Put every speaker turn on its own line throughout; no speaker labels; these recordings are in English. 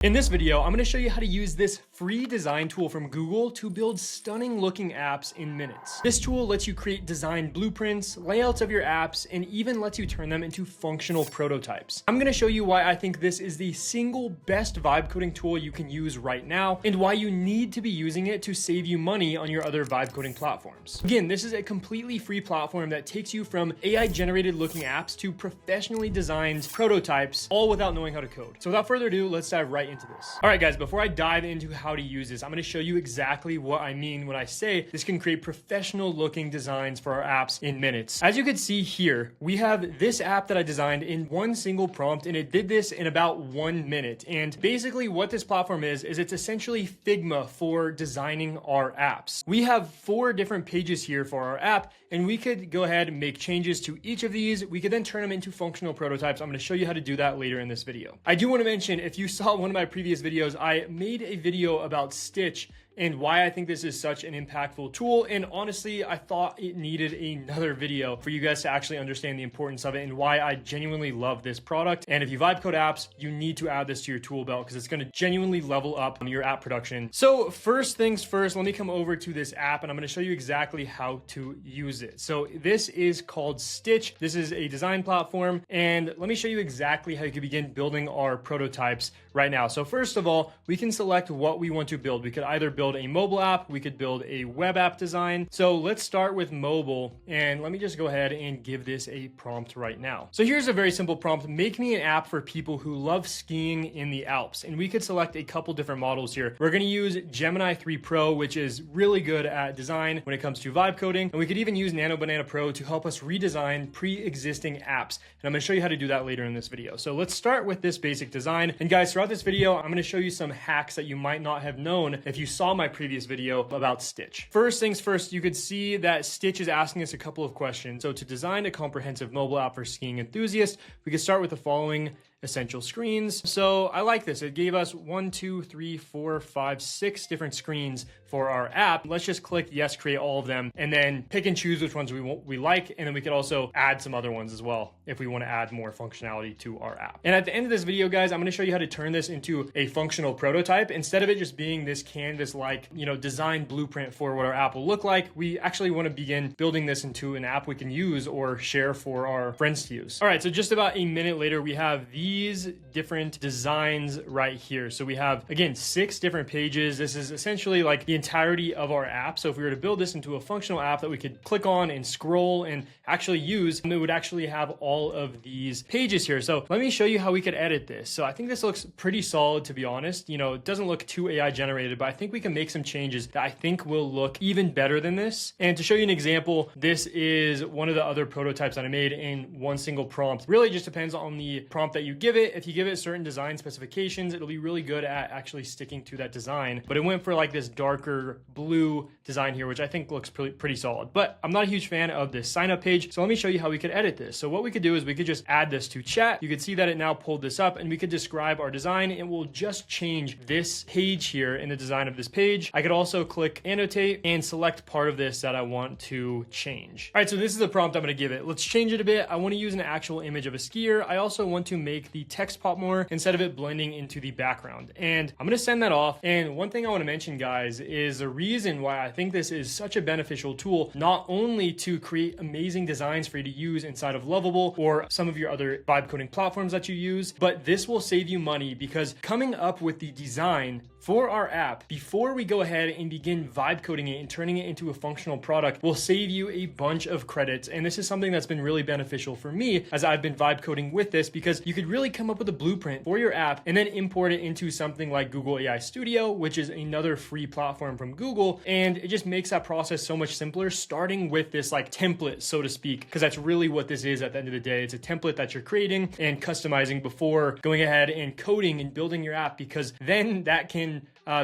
In this video, I'm going to show you how to use this free design tool from Google to build stunning looking apps in minutes. This tool lets you create design blueprints, layouts of your apps, and even lets you turn them into functional prototypes. I'm going to show you why I think this is the single best vibe coding tool you can use right now, and why you need to be using it to save you money on your other vibe coding platforms. Again, this is a completely free platform that takes you from AI generated looking apps to professionally designed prototypes, all without knowing how to code. So without further ado, let's dive right into this. All right, guys, before I dive into how to use this, I'm going to show you exactly what I mean when I say this can create professional looking designs for our apps in minutes. As you can see here, we have this app that I designed in one single prompt, and it did this in about 1 minute. And basically what this platform is it's essentially Figma for designing our apps. We have 4 different pages here for our app, and we could go ahead and make changes to each of these. We could then turn them into functional prototypes. I'm going to show you how to do that later in this video. I do want to mention, if you saw one of my previous videos, I made a video about Stitch and why I think this is such an impactful tool. And honestly, I thought it needed another video for you guys to actually understand the importance of it and why I genuinely love this product. And if you vibe code apps, you need to add this to your tool belt because it's going to genuinely level up your app production. So first things first, let me come over to this app and I'm going to show you exactly how to use it. So this is called Stitch. This is a design platform. And let me show you exactly how you can begin building our prototypes right now. So first of all, we can select what we want to build. We could either build a mobile app, we could build a web app design. So let's start with mobile, and let me just go ahead and give this a prompt right now. So here's a very simple prompt: make me an app for people who love skiing in the Alps. And we could select a couple different models here. We're going to use Gemini 3 Pro, which is really good at design when it comes to vibe coding, and we could even use Nano Banana Pro to help us redesign pre-existing apps. And I'm going to show you how to do that later in this video. So let's start with this basic design. And guys, throughout this video, I'm going to show you some hacks that you might not have known if you saw my previous video about Stitch. First things first, you could see that Stitch is asking us a couple of questions. So to design a comprehensive mobile app for skiing enthusiasts, we could start with the following essential screens. So I like this. It gave us 1, 2, 3, 4, 5, 6 different screens for our app. Let's just click yes, create all of them, and then pick and choose which ones we like. And then we could also add some other ones as well if we want to add more functionality to our app. And at the end of this video, guys, I'm going to show you how to turn this into a functional prototype. Instead of it just being this canvas-like, design blueprint for what our app will look like, we actually want to begin building this into an app we can use or share for our friends to use. All right, so just about a minute later, we have these different designs right here. So we have, again, 6 different pages. This is essentially like the entirety of our app. So if we were to build this into a functional app that we could click on and scroll and actually use, it would actually have all of these pages here. So let me show you how we could edit this. So I think this looks pretty solid, to be honest. It doesn't look too AI generated, but I think we can make some changes that I think will look even better than this. And to show you an example, this is one of the other prototypes that I made in one single prompt. Really just depends on the prompt that you give it. If you give it certain design specifications, it'll be really good at actually sticking to that design. But it went for like this darker blue design here, which I think looks pretty solid. But I'm not a huge fan of this sign up page. So let me show you how we could edit this. So what we could do is we could just add this to chat. You could see that it now pulled this up, and we could describe our design. It will just change this page here in the design of this page. I could also click annotate and select part of this that I want to change. All right, so this is the prompt I'm going to give it. Let's change it a bit. I want to use an actual image of a skier. I also want to make the text pop more instead of it blending into the background. And I'm going to send that off. And one thing I want to mention, guys, is the reason why I think this is such a beneficial tool, not only to create amazing designs for you to use inside of Lovable or some of your other vibe coding platforms that you use, but this will save you money because coming up with the design for our app before we go ahead and begin vibe coding it and turning it into a functional product will save you a bunch of credits. And this is something that's been really beneficial for me as I've been vibe coding with this, because you could really come up with a blueprint for your app and then import it into something like Google AI Studio, which is another free platform from Google. And it just makes that process so much simpler, starting with this like template, so to speak, because that's really what this is at the end of the day. It's a template that you're creating and customizing before going ahead and coding and building your app, because then that can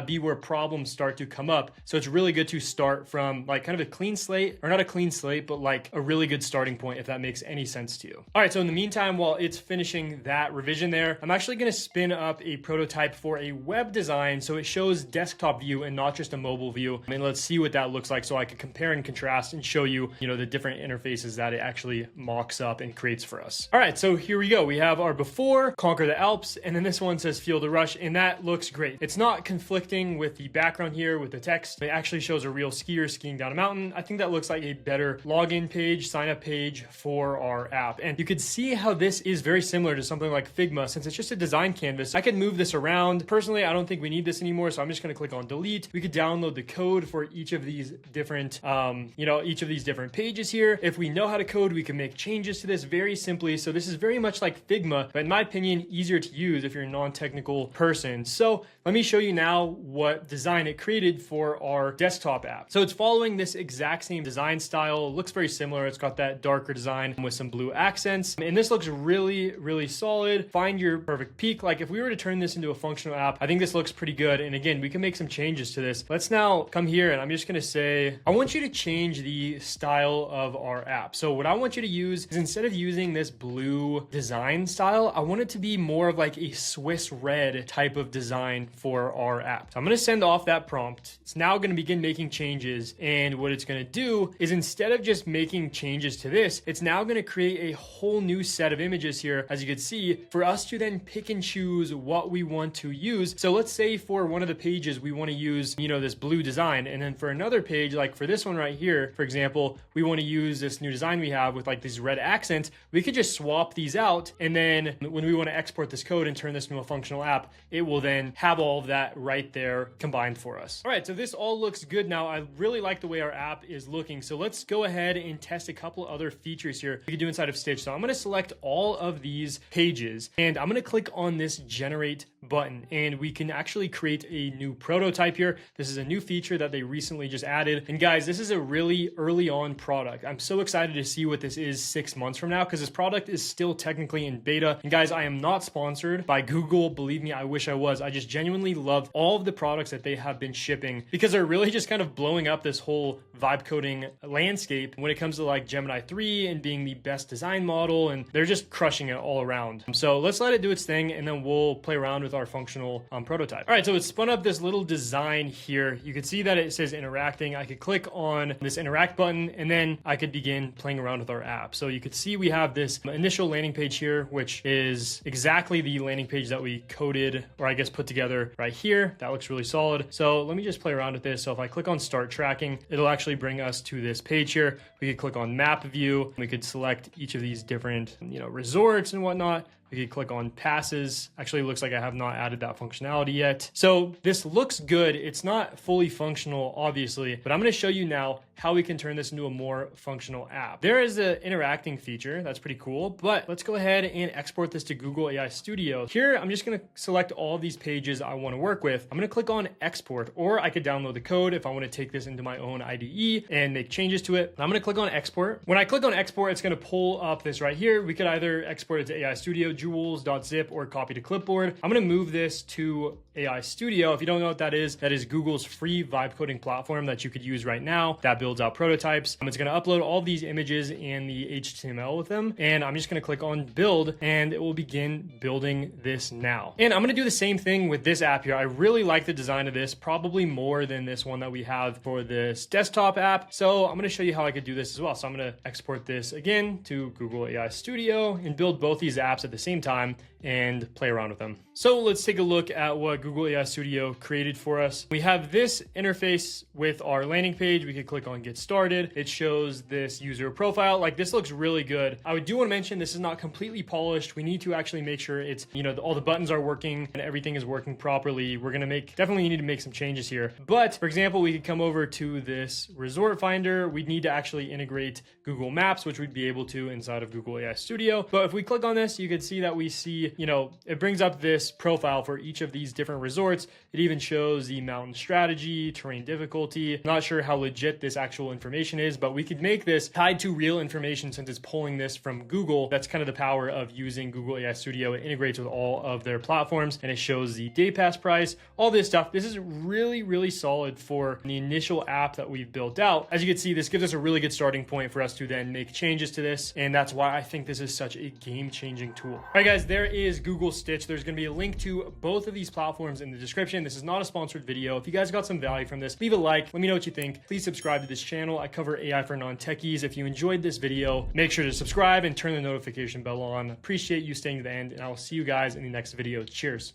be where problems start to come up. So it's really good to start from like kind of a clean slate, or not a clean slate, but like a really good starting point, if that makes any sense to you. All right, so in the meantime, while it's finishing that that revision there. I'm actually going to spin up a prototype for a web design so it shows desktop view and not just a mobile view. And let's see what that looks like so I can compare and contrast and show you, the different interfaces that it actually mocks up and creates for us. All right, so here we go. We have our before, Conquer the Alps, and then this one says Feel the Rush, and that looks great. It's not conflicting with the background here with the text. It actually shows a real skier skiing down a mountain. I think that looks like a better login page, sign up page for our app. And you could see how this is very similar to something like Figma since it's just a design canvas. I could move this around. Personally, I don't think we need this anymore, so I'm just going to click on delete. We could download the code for each of these different, each of these different pages here. If we know how to code, we can make changes to this very simply. So this is very much like Figma, but in my opinion, easier to use if you're a non-technical person. So let me show you now what design it created for our desktop app. So it's following this exact same design style. It looks very similar. It's got that darker design with some blue accents. And this looks really, really solid. Find your perfect peak. Like if we were to turn this into a functional app, I think this looks pretty good. And again, we can make some changes to this. Let's now come here and I'm just going to say, I want you to change the style of our app. So what I want you to use is instead of using this blue design style, I want it to be more of like a Swiss red type of design for our app. So I'm going to send off that prompt. It's now going to begin making changes. And what it's going to do is instead of just making changes to this, it's now going to create a whole new set of images here, as you can see, for us to then pick and choose what we want to use. So let's say for one of the pages, we want to use, this blue design. And then for another page, like for this one right here, for example, we want to use this new design we have with like these red accents. We could just swap these out. And then when we want to export this code and turn this into a functional app, it will then have all of that right there combined for us. All right, so this all looks good now. I really like the way our app is looking. So let's go ahead and test a couple other features here we could do inside of Stitch. So I'm going to select all of these pages and I'm going to click on this generate button and we can actually create a new prototype here. This is a new feature that they recently just added. And guys, this is a really early on product. I'm so excited to see what this is 6 months from now because this product is still technically in beta. And guys, I am not sponsored by Google. Believe me, I wish I was. I just genuinely love all of the products that they have been shipping because they're really just kind of blowing up this whole vibe coding landscape when it comes to like Gemini 3 and being the best design model, and they're just crushing it all around. So let's let it do its thing and then we'll play around with our functional prototype. All right, so it's spun up this little design here. You can see that it says interacting. I could click on this interact button and then I could begin playing around with our app. So you could see we have this initial landing page here, which is exactly the landing page that we coded, or I guess put together right here. That looks really solid. So let me just play around with this. So if I click on start tracking, it'll actually bring us to this page here. We could click on map view. We could select each of these different, resorts and whatnot. We could click on passes. Actually, it looks like I have not added that functionality yet. So this looks good. It's not fully functional, obviously, but I'm going to show you now how we can turn this into a more functional app. There is an interacting feature. That's pretty cool, but let's go ahead and export this to Google AI Studio. Here, I'm just going to select all of these pages I want to work with. I'm going to click on export, or I could download the code if I want to take this into my own IDE and make changes to it. I'm going to click on export. When I click on export, it's going to pull up this right here. We could either export it to AI Studio, jewels.zip, or copy to clipboard. I'm going to move this to AI Studio. If you don't know what that is Google's free vibe coding platform that you could use right now that builds out prototypes. It's going to upload all these images and the HTML with them. And I'm just going to click on build and it will begin building this now. And I'm going to do the same thing with this app here. I really like the design of this, probably more than this one that we have for this desktop app. So I'm going to show you how I could do this as well. So I'm going to export this again to Google AI Studio and build both these apps at the same time and play around with them. So let's take a look at what Google AI Studio created for us. We have this interface with our landing page. We could click on get started. It shows this user profile. Like this looks really good. I do want to mention this is not completely polished. We need to actually make sure it's, all the buttons are working and everything is working properly. We're going to definitely need to make some changes here. But for example, we could come over to this resort finder. We'd need to actually integrate Google Maps, which we'd be able to inside of Google AI Studio. But if we click on this, you can see that we see, it brings up this profile for each of these different current resorts. It even shows the mountain strategy, terrain difficulty. I'm not sure how legit this actual information is, but we could make this tied to real information since it's pulling this from Google. That's kind of the power of using Google AI Studio. It integrates with all of their platforms and it shows the day pass price, all this stuff. This is really, really solid for the initial app that we've built out. As you can see, this gives us a really good starting point for us to then make changes to this. And that's why I think this is such a game-changing tool. All right, guys, there is Google Stitch. There's going to be a link to both of these platforms in the description. This is not a sponsored video. If you guys got some value from this, leave a like. Let me know what you think. Please subscribe to this channel. I cover AI for non-techies. If you enjoyed this video, make sure to subscribe and turn the notification bell on. Appreciate you staying to the end, and I will see you guys in the next video. Cheers.